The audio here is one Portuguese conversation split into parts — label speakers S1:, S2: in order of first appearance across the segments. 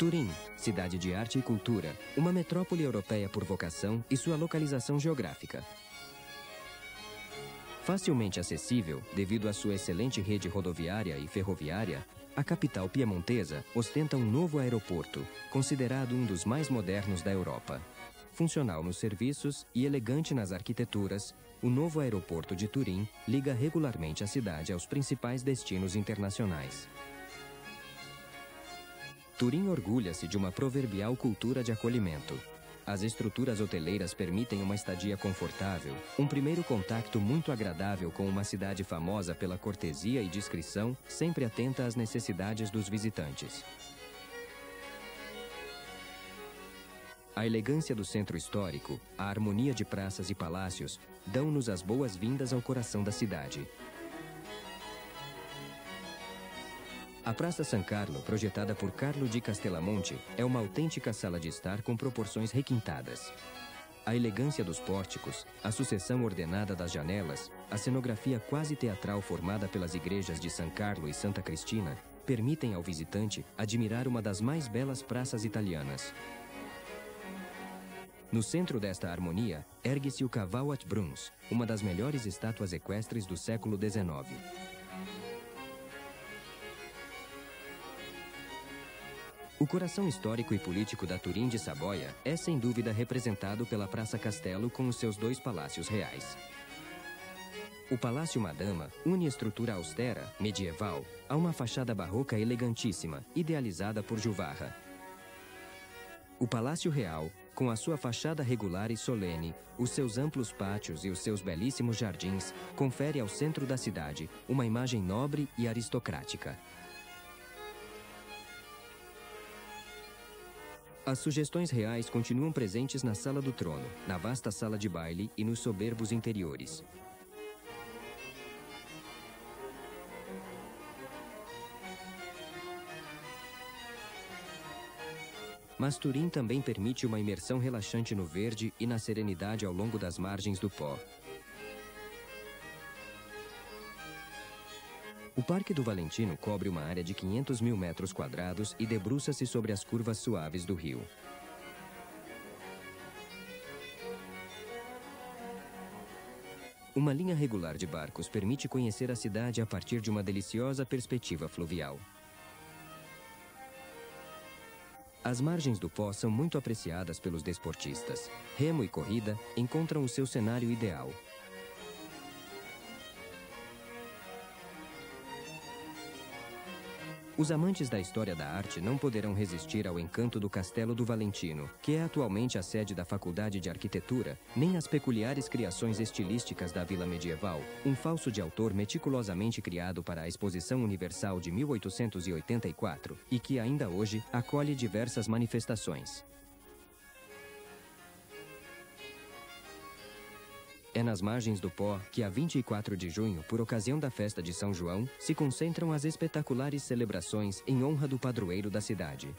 S1: Turim, cidade de arte e cultura, uma metrópole europeia por vocação e sua localização geográfica. Facilmente acessível, devido à sua excelente rede rodoviária e ferroviária, a capital piemontesa ostenta um novo aeroporto, considerado um dos mais modernos da Europa. Funcional nos serviços e elegante nas arquiteturas, o novo aeroporto de Turim liga regularmente a cidade aos principais destinos internacionais. Turim orgulha-se de uma proverbial cultura de acolhimento. As estruturas hoteleiras permitem uma estadia confortável, um primeiro contato muito agradável com uma cidade famosa pela cortesia e discrição, sempre atenta às necessidades dos visitantes. A elegância do centro histórico, a harmonia de praças e palácios, dão-nos as boas-vindas ao coração da cidade. A Praça San Carlo, projetada por Carlo di Castellamonte, é uma autêntica sala de estar com proporções requintadas. A elegância dos pórticos, a sucessão ordenada das janelas, a cenografia quase teatral formada pelas igrejas de San Carlo e Santa Cristina, permitem ao visitante admirar uma das mais belas praças italianas. No centro desta harmonia, ergue-se o Cavallo Bruns, uma das melhores estátuas equestres do século XIX. O coração histórico e político da Turim de Saboia é, sem dúvida, representado pela Praça Castelo com os seus dois palácios reais. O Palácio Madama une estrutura austera, medieval, a uma fachada barroca elegantíssima, idealizada por Juvarra. O Palácio Real, com a sua fachada regular e solene, os seus amplos pátios e os seus belíssimos jardins, confere ao centro da cidade uma imagem nobre e aristocrática. As sugestões reais continuam presentes na Sala do Trono, na vasta sala de baile e nos soberbos interiores. Mas Turim também permite uma imersão relaxante no verde e na serenidade ao longo das margens do Po. O Parque do Valentino cobre uma área de 500 mil metros quadrados e debruça-se sobre as curvas suaves do rio. Uma linha regular de barcos permite conhecer a cidade a partir de uma deliciosa perspectiva fluvial. As margens do Po são muito apreciadas pelos desportistas. Remo e corrida encontram o seu cenário ideal. Os amantes da história da arte não poderão resistir ao encanto do Castelo do Valentino, que é atualmente a sede da Faculdade de Arquitetura, nem às peculiares criações estilísticas da Vila Medieval, um falso de autor meticulosamente criado para a Exposição Universal de 1884 e que ainda hoje acolhe diversas manifestações. É nas margens do Po que, a 24 de junho, por ocasião da festa de São João, se concentram as espetaculares celebrações em honra do padroeiro da cidade.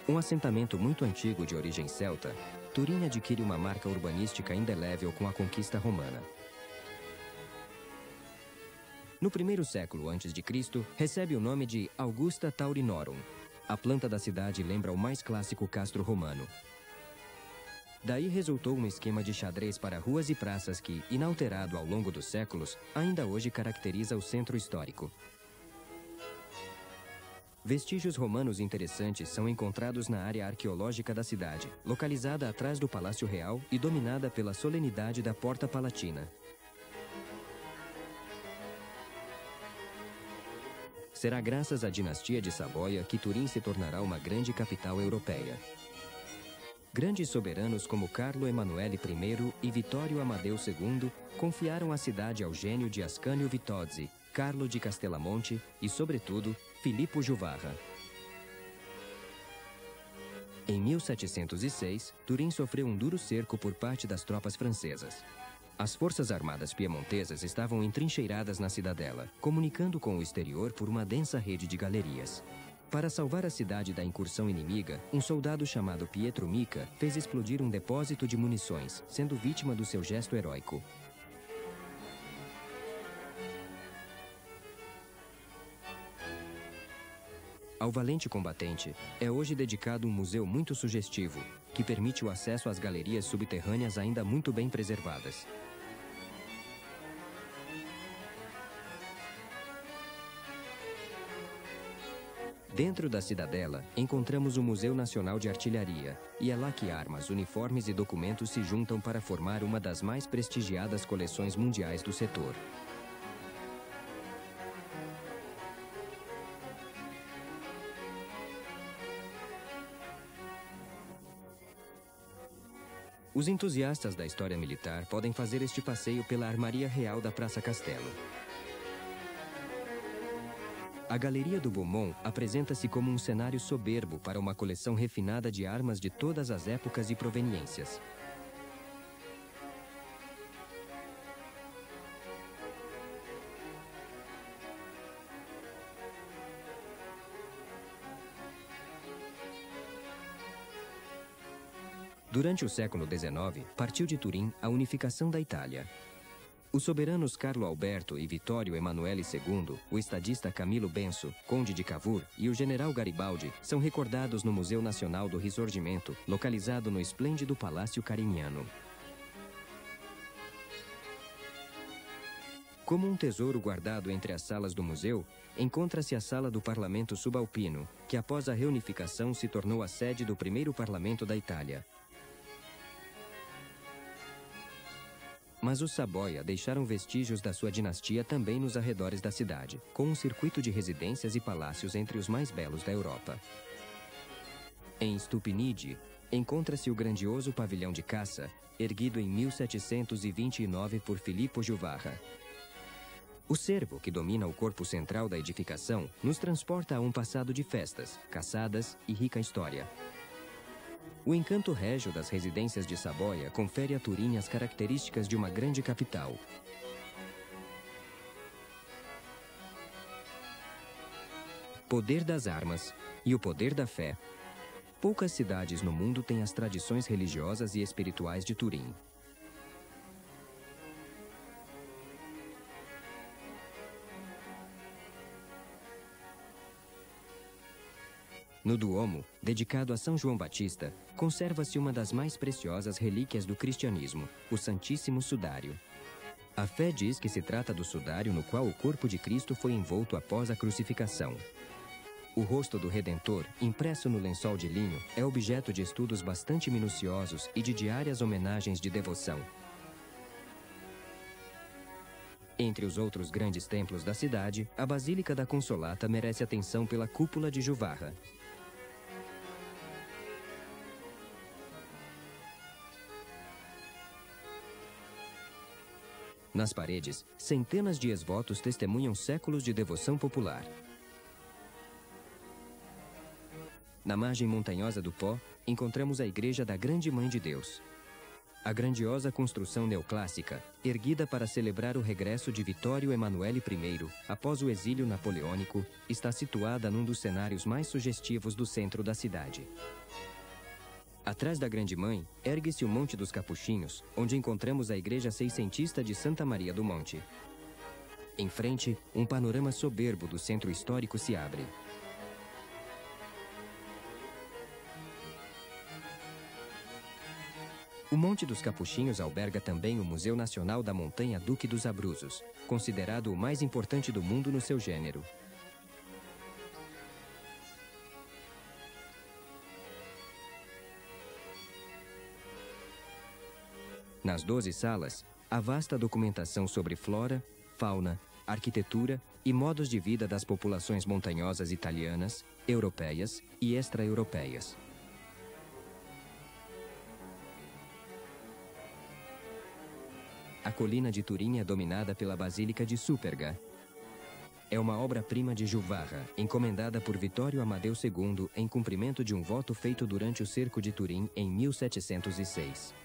S1: Um assentamento muito antigo de origem celta, Turim adquire uma marca urbanística indelével com a conquista romana. No primeiro século a.C., recebe o nome de Augusta Taurinorum. A planta da cidade lembra o mais clássico castro romano. Daí resultou um esquema de xadrez para ruas e praças que, inalterado ao longo dos séculos, ainda hoje caracteriza o centro histórico. Vestígios romanos interessantes são encontrados na área arqueológica da cidade, localizada atrás do Palácio Real e dominada pela solenidade da Porta Palatina. Será graças à dinastia de Saboia que Turim se tornará uma grande capital europeia. Grandes soberanos como Carlo Emanuele I e Vittorio Amadeu II confiaram a cidade ao gênio de Ascanio Vitozzi, Carlo di Castellamonte e, sobretudo, Filippo Juvarra. Em 1706, Turim sofreu um duro cerco por parte das tropas francesas. As forças armadas piemontesas estavam entrincheiradas na cidadela, comunicando com o exterior por uma densa rede de galerias. Para salvar a cidade da incursão inimiga, um soldado chamado Pietro Mica fez explodir um depósito de munições, sendo vítima do seu gesto heróico. Ao valente combatente, é hoje dedicado um museu muito sugestivo, que permite o acesso às galerias subterrâneas ainda muito bem preservadas. Dentro da cidadela, encontramos o Museu Nacional de Artilharia, e é lá que armas, uniformes e documentos se juntam para formar uma das mais prestigiadas coleções mundiais do setor. Os entusiastas da história militar podem fazer este passeio pela Armaria Real da Praça Castelo. A Galeria do Beaumont apresenta-se como um cenário soberbo para uma coleção refinada de armas de todas as épocas e proveniências. Durante o século XIX, partiu de Turim a unificação da Itália. Os soberanos Carlo Alberto e Vittorio Emanuele II, o estadista Camillo Benso, conde de Cavour, e o general Garibaldi são recordados no Museu Nacional do Risorgimento, localizado no esplêndido Palácio Carignano. Como um tesouro guardado entre as salas do museu, encontra-se a Sala do Parlamento Subalpino, que após a reunificação se tornou a sede do primeiro parlamento da Itália. Mas os Saboia deixaram vestígios da sua dinastia também nos arredores da cidade, com um circuito de residências e palácios entre os mais belos da Europa. Em Stupinigi, encontra-se o grandioso pavilhão de caça, erguido em 1729 por Filippo Juvarra. O cervo, que domina o corpo central da edificação, nos transporta a um passado de festas, caçadas e rica história. O encanto régio das residências de Saboia confere a Turim as características de uma grande capital. Poder das armas e o poder da fé. Poucas cidades no mundo têm as tradições religiosas e espirituais de Turim. No Duomo, dedicado a São João Batista, conserva-se uma das mais preciosas relíquias do cristianismo, o Santíssimo Sudário. A fé diz que se trata do sudário no qual o corpo de Cristo foi envolto após a crucificação. O rosto do Redentor, impresso no lençol de linho, é objeto de estudos bastante minuciosos e de diárias homenagens de devoção. Entre os outros grandes templos da cidade, a Basílica da Consolata merece atenção pela cúpula de Juvarra. Nas paredes, centenas de exvotos testemunham séculos de devoção popular. Na margem montanhosa do Pó, encontramos a Igreja da Grande Mãe de Deus. A grandiosa construção neoclássica, erguida para celebrar o regresso de Vittorio Emanuele I após o exílio napoleônico, está situada num dos cenários mais sugestivos do centro da cidade. Atrás da Grande Mãe, ergue-se o Monte dos Capuchinhos, onde encontramos a igreja seiscentista de Santa Maria do Monte. Em frente, um panorama soberbo do centro histórico se abre. O Monte dos Capuchinhos alberga também o Museu Nacional da Montanha Duque dos Abruzos, considerado o mais importante do mundo no seu gênero. Nas 12 salas, há vasta documentação sobre flora, fauna, arquitetura e modos de vida das populações montanhosas italianas, europeias e extra-europeias. A colina de Turim é dominada pela Basílica de Superga. É uma obra-prima de Juvarra, encomendada por Vittorio Amadeu II em cumprimento de um voto feito durante o cerco de Turim em 1706.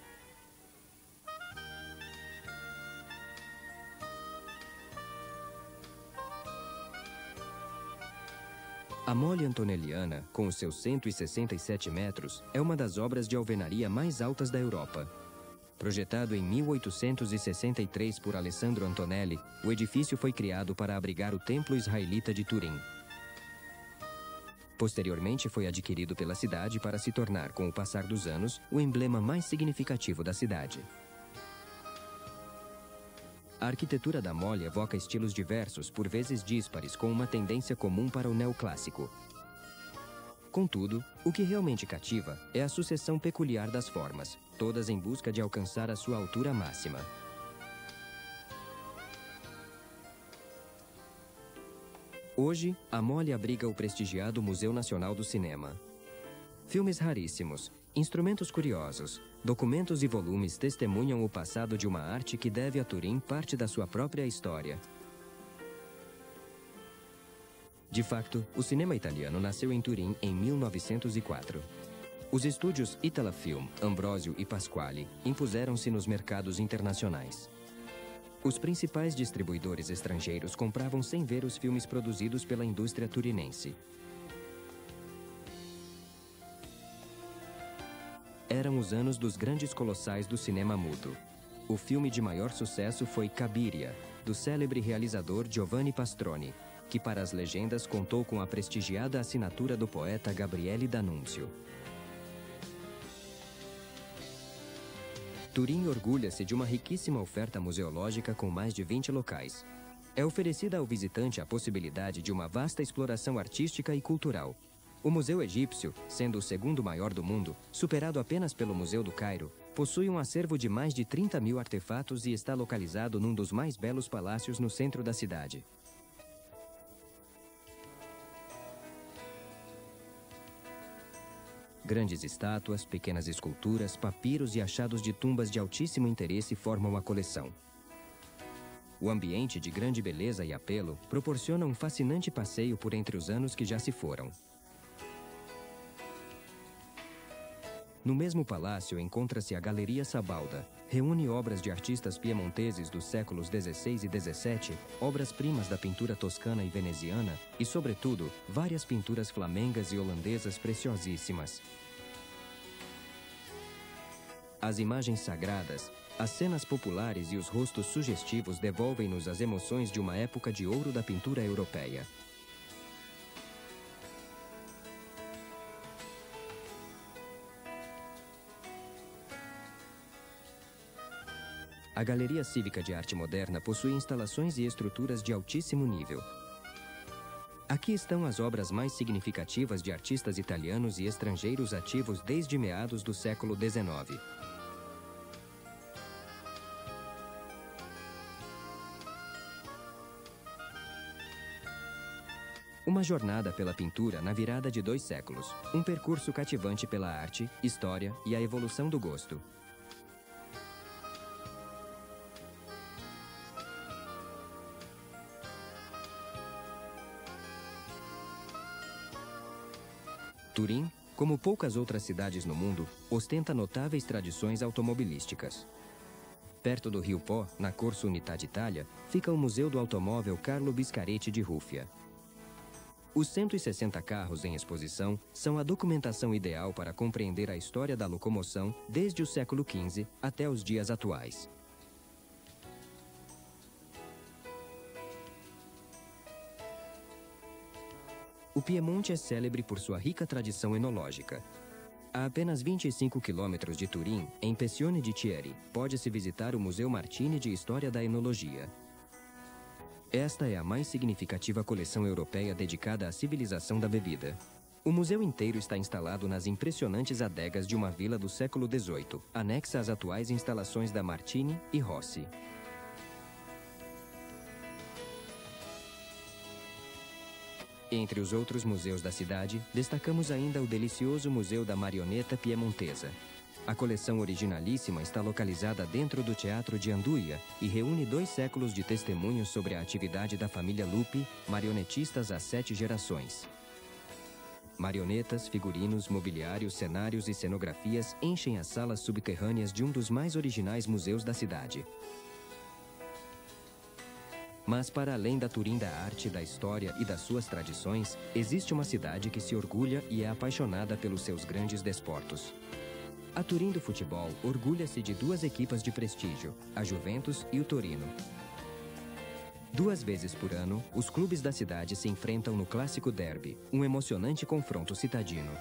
S1: A Mole Antonelliana, com os seus 167 metros, é uma das obras de alvenaria mais altas da Europa. Projetado em 1863 por Alessandro Antonelli, o edifício foi criado para abrigar o Templo Israelita de Turim. Posteriormente foi adquirido pela cidade para se tornar, com o passar dos anos, o emblema mais significativo da cidade. A arquitetura da Mole evoca estilos diversos, por vezes díspares, com uma tendência comum para o neoclássico. Contudo, o que realmente cativa é a sucessão peculiar das formas, todas em busca de alcançar a sua altura máxima. Hoje, a Mole abriga o prestigiado Museu Nacional do Cinema. Filmes raríssimos, instrumentos curiosos, documentos e volumes testemunham o passado de uma arte que deve a Turim parte da sua própria história. De facto, o cinema italiano nasceu em Turim em 1904. Os estúdios Italafilm, Ambrosio e Pasquale impuseram-se nos mercados internacionais. Os principais distribuidores estrangeiros compravam sem ver os filmes produzidos pela indústria turinense. Eram os anos dos grandes colossais do cinema mudo. O filme de maior sucesso foi Cabiria, do célebre realizador Giovanni Pastroni, que para as legendas contou com a prestigiada assinatura do poeta Gabriele D'Annunzio. Turim orgulha-se de uma riquíssima oferta museológica com mais de 20 locais. É oferecida ao visitante a possibilidade de uma vasta exploração artística e cultural. O Museu Egípcio, sendo o segundo maior do mundo, superado apenas pelo Museu do Cairo, possui um acervo de mais de 30.000 artefatos e está localizado num dos mais belos palácios no centro da cidade. Grandes estátuas, pequenas esculturas, papiros e achados de tumbas de altíssimo interesse formam a coleção. O ambiente de grande beleza e apelo proporciona um fascinante passeio por entre os anos que já se foram. No mesmo palácio encontra-se a Galeria Sabalda. Reúne obras de artistas piemonteses dos séculos XVI e XVII, obras-primas da pintura toscana e veneziana e, sobretudo, várias pinturas flamengas e holandesas preciosíssimas. As imagens sagradas, as cenas populares e os rostos sugestivos devolvem-nos as emoções de uma época de ouro da pintura europeia. A Galeria Cívica de Arte Moderna possui instalações e estruturas de altíssimo nível. Aqui estão as obras mais significativas de artistas italianos e estrangeiros ativos desde meados do século XIX. Uma jornada pela pintura na virada de 2 séculos. Um percurso cativante pela arte, história e a evolução do gosto. Turim, como poucas outras cidades no mundo, ostenta notáveis tradições automobilísticas. Perto do Rio Po, na Corso Unità d'Italia, fica o Museu do Automóvel Carlo Biscaretti de Ruffia. Os 160 carros em exposição são a documentação ideal para compreender a história da locomoção desde o século XV até os dias atuais. O Piemonte é célebre por sua rica tradição enológica. A apenas 25 quilômetros de Turim, em Pessione di Chieri, pode-se visitar o Museu Martini de História da Enologia. Esta é a mais significativa coleção europeia dedicada à civilização da bebida. O museu inteiro está instalado nas impressionantes adegas de uma vila do século XVIII, anexa às atuais instalações da Martini e Rossi. Entre os outros museus da cidade, destacamos ainda o delicioso Museu da Marioneta Piemontesa. A coleção originalíssima está localizada dentro do Teatro de Anduia e reúne 2 séculos de testemunhos sobre a atividade da família Lupi, marionetistas há 7 gerações. Marionetas, figurinos, mobiliários, cenários e cenografias enchem as salas subterrâneas de um dos mais originais museus da cidade. Mas para além da Turim da arte, da história e das suas tradições, existe uma cidade que se orgulha e é apaixonada pelos seus grandes desportos. A Turim do futebol orgulha-se de 2 equipas de prestígio, a Juventus e o Torino. 2 vezes por ano, os clubes da cidade se enfrentam no Clássico Derby, um emocionante confronto citadino.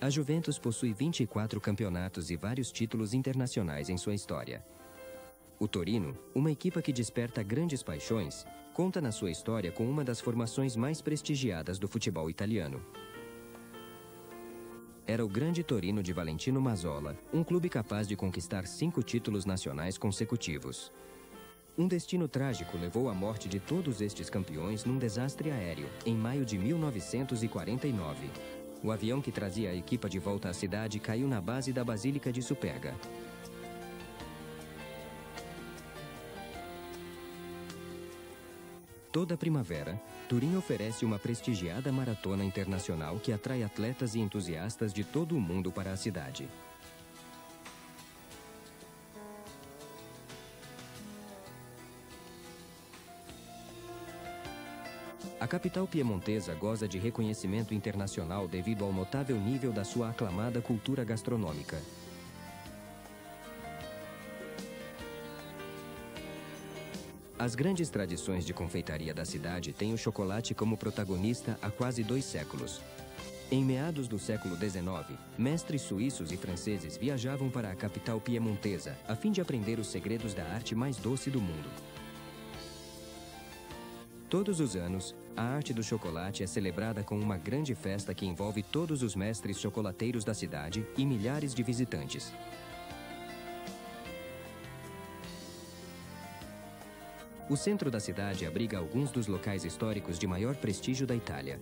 S1: A Juventus possui 24 campeonatos e vários títulos internacionais em sua história. O Torino, uma equipa que desperta grandes paixões, conta na sua história com uma das formações mais prestigiadas do futebol italiano. Era o grande Torino de Valentino Mazzola, um clube capaz de conquistar 5 títulos nacionais consecutivos. Um destino trágico levou à morte de todos estes campeões num desastre aéreo, em maio de 1949. O avião que trazia a equipa de volta à cidade caiu na base da Basílica de Superga. Toda primavera, Turim oferece uma prestigiada maratona internacional que atrai atletas e entusiastas de todo o mundo para a cidade. A capital piemontesa goza de reconhecimento internacional devido ao notável nível da sua aclamada cultura gastronômica. As grandes tradições de confeitaria da cidade têm o chocolate como protagonista há quase 2 séculos. Em meados do século XIX, mestres suíços e franceses viajavam para a capital piemontesa a fim de aprender os segredos da arte mais doce do mundo. Todos os anos, a arte do chocolate é celebrada com uma grande festa que envolve todos os mestres chocolateiros da cidade e milhares de visitantes. O centro da cidade abriga alguns dos locais históricos de maior prestígio da Itália.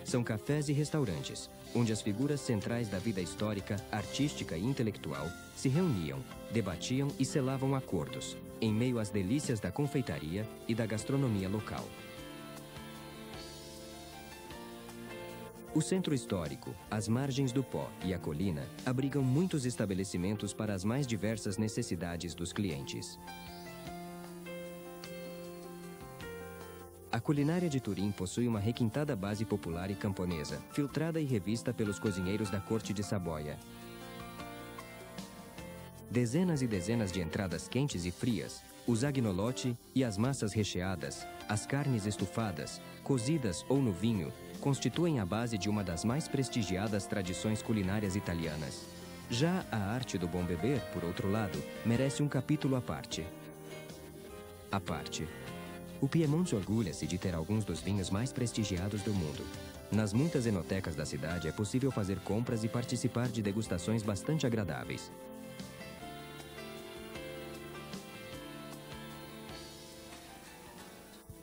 S1: São cafés e restaurantes, onde as figuras centrais da vida histórica, artística e intelectual se reuniam, debatiam e selavam acordos, em meio às delícias da confeitaria e da gastronomia local. O centro histórico, as margens do Pó e a colina abrigam muitos estabelecimentos para as mais diversas necessidades dos clientes. A culinária de Turim possui uma requintada base popular e camponesa, filtrada e revista pelos cozinheiros da corte de Saboia. Dezenas e dezenas de entradas quentes e frias, os agnolotti e as massas recheadas, as carnes estufadas, cozidas ou no vinho, constituem a base de uma das mais prestigiadas tradições culinárias italianas. Já a arte do bom beber, por outro lado, merece um capítulo à parte. O Piemonte orgulha-se de ter alguns dos vinhos mais prestigiados do mundo. Nas muitas enotecas da cidade é possível fazer compras e participar de degustações bastante agradáveis.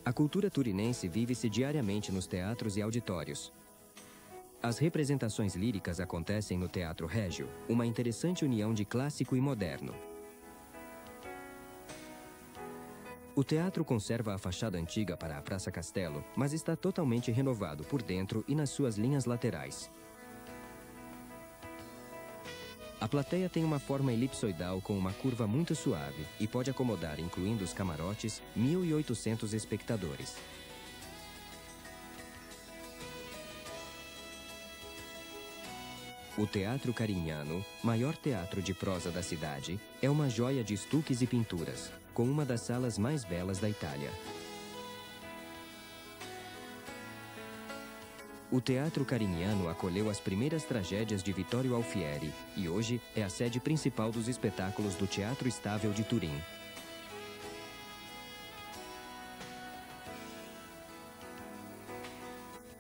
S1: A cultura turinense vive-se diariamente nos teatros e auditórios. As representações líricas acontecem no Teatro Régio, uma interessante união de clássico e moderno. O teatro conserva a fachada antiga para a Praça Castelo, mas está totalmente renovado por dentro e nas suas linhas laterais. A plateia tem uma forma elipsoidal com uma curva muito suave e pode acomodar, incluindo os camarotes, 1.800 espectadores. O Teatro Carignano, maior teatro de prosa da cidade, é uma joia de estuques e pinturas, com uma das salas mais belas da Itália. O Teatro Carignano acolheu as primeiras tragédias de Vittorio Alfieri e hoje é a sede principal dos espetáculos do Teatro Estável de Turim.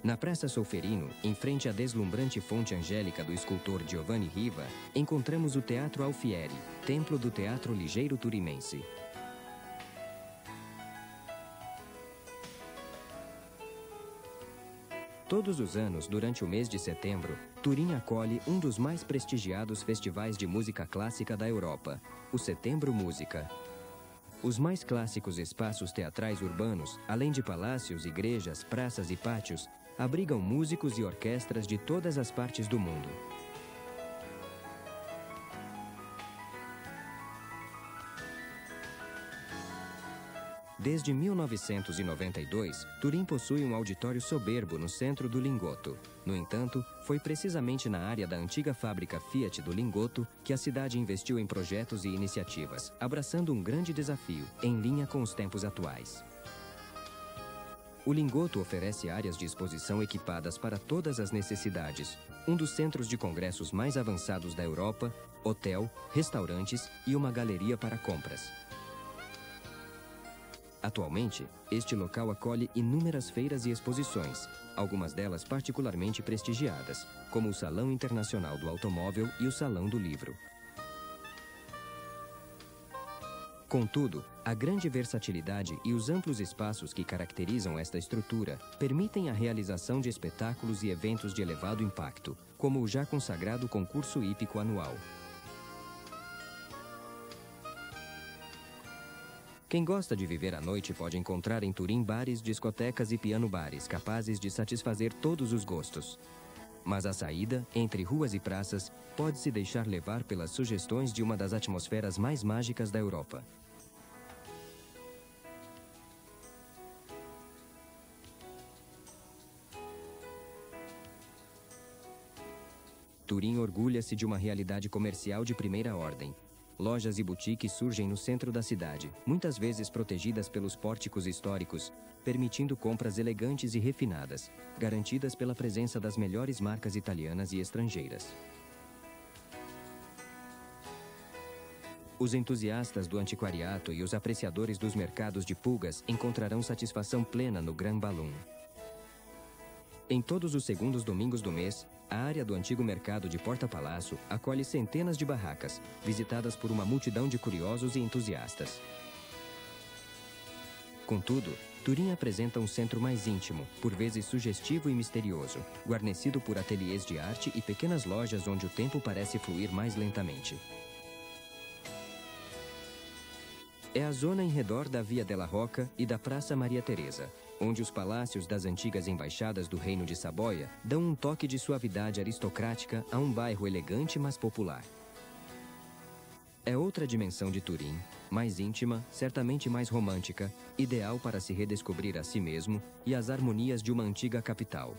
S1: Na Praça Solferino, em frente à deslumbrante fonte angélica do escultor Giovanni Riva, encontramos o Teatro Alfieri, templo do teatro ligeiro turimense. Todos os anos, durante o mês de setembro, Turim acolhe um dos mais prestigiados festivais de música clássica da Europa, o Setembro Música. Os mais clássicos espaços teatrais urbanos, além de palácios, igrejas, praças e pátios, abrigam músicos e orquestras de todas as partes do mundo. Desde 1992, Turim possui um auditório soberbo no centro do Lingotto. No entanto, foi precisamente na área da antiga fábrica Fiat do Lingotto que a cidade investiu em projetos e iniciativas, abraçando um grande desafio, em linha com os tempos atuais. O Lingotto oferece áreas de exposição equipadas para todas as necessidades, um dos centros de congressos mais avançados da Europa, hotel, restaurantes e uma galeria para compras. Atualmente, este local acolhe inúmeras feiras e exposições, algumas delas particularmente prestigiadas, como o Salão Internacional do Automóvel e o Salão do Livro. Contudo, a grande versatilidade e os amplos espaços que caracterizam esta estrutura permitem a realização de espetáculos e eventos de elevado impacto, como o já consagrado concurso hípico anual. Quem gosta de viver à noite pode encontrar em Turim bares, discotecas e piano-bares capazes de satisfazer todos os gostos. Mas a saída, entre ruas e praças, pode-se deixar levar pelas sugestões de uma das atmosferas mais mágicas da Europa. Turim orgulha-se de uma realidade comercial de primeira ordem. Lojas e boutiques surgem no centro da cidade, muitas vezes protegidas pelos pórticos históricos, permitindo compras elegantes e refinadas, garantidas pela presença das melhores marcas italianas e estrangeiras. Os entusiastas do antiquariato e os apreciadores dos mercados de pulgas encontrarão satisfação plena no Gran Balloon. Em todos os segundos domingos do mês, a área do antigo mercado de Porta Palácio acolhe centenas de barracas, visitadas por uma multidão de curiosos e entusiastas. Contudo, Turim apresenta um centro mais íntimo, por vezes sugestivo e misterioso, guarnecido por ateliês de arte e pequenas lojas onde o tempo parece fluir mais lentamente. É a zona em redor da Via della Rocca e da Praça Maria Teresa, onde os palácios das antigas embaixadas do Reino de Saboia dão um toque de suavidade aristocrática a um bairro elegante mas popular. É outra dimensão de Turim, mais íntima, certamente mais romântica, ideal para se redescobrir a si mesmo e as harmonias de uma antiga capital.